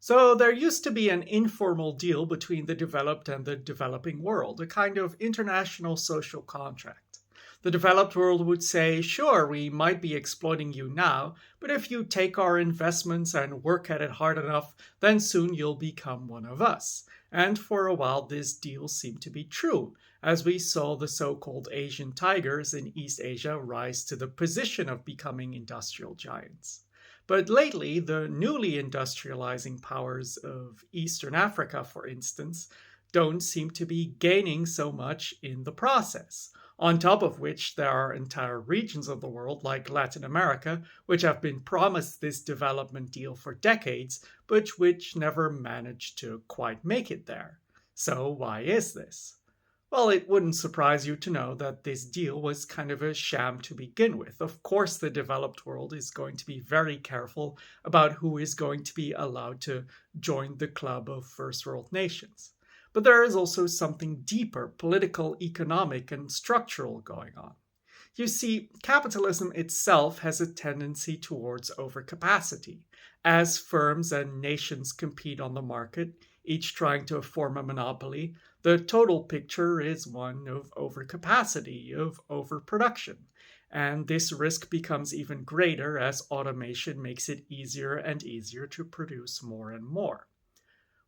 So there used to be an informal deal between the developed and the developing world, a kind of international social contract. The developed world would say, sure, we might be exploiting you now, but if you take our investments and work at it hard enough, then soon you'll become one of us. And for a while, this deal seemed to be true, as we saw the so called Asian tigers in East Asia rise to the position of becoming industrial giants. But lately, the newly industrializing powers of Eastern Africa, for instance, don't seem to be gaining so much in the process. On top of which, there are entire regions of the world, like Latin America, which have been promised this development deal for decades, but which never managed to quite make it there. So, why is this? Well, it wouldn't surprise you to know that this deal was kind of a sham to begin with. Of course, the developed world is going to be very careful about who is going to be allowed to join the club of first world nations. But there is also something deeper, political, economic, and structural going on. You see, capitalism itself has a tendency towards overcapacity. As firms and nations compete on the market, each trying to form a monopoly, the total picture is one of overcapacity, of overproduction. And this risk becomes even greater as automation makes it easier and easier to produce more and more.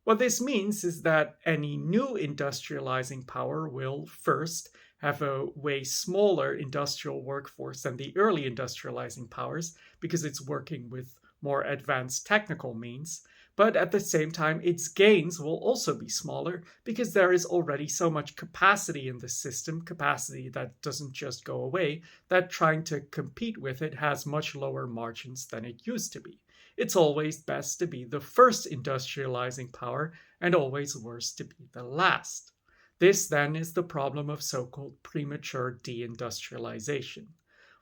What this means is that any new industrializing power will first have a way smaller industrial workforce than the early industrializing powers because it's working with more advanced technical means. But at the same time, its gains will also be smaller because there is already so much capacity in the system, capacity that doesn't just go away, that trying to compete with it has much lower margins than it used to be. It's always best to be the first industrializing power and always worse to be the last. This then is the problem of so called premature deindustrialization.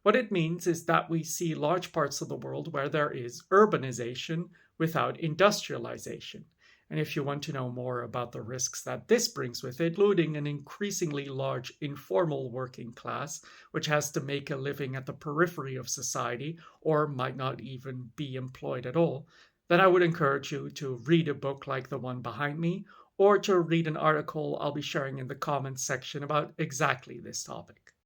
What it means is that we see large parts of the world where there is urbanization without industrialization. And if you want to know more about the risks that this brings with it, including an increasingly large informal working class, which has to make a living at the periphery of society or might not even be employed at all, then I would encourage you to read a book like the one behind me or to read an article I'll be sharing in the comments section about exactly this topic.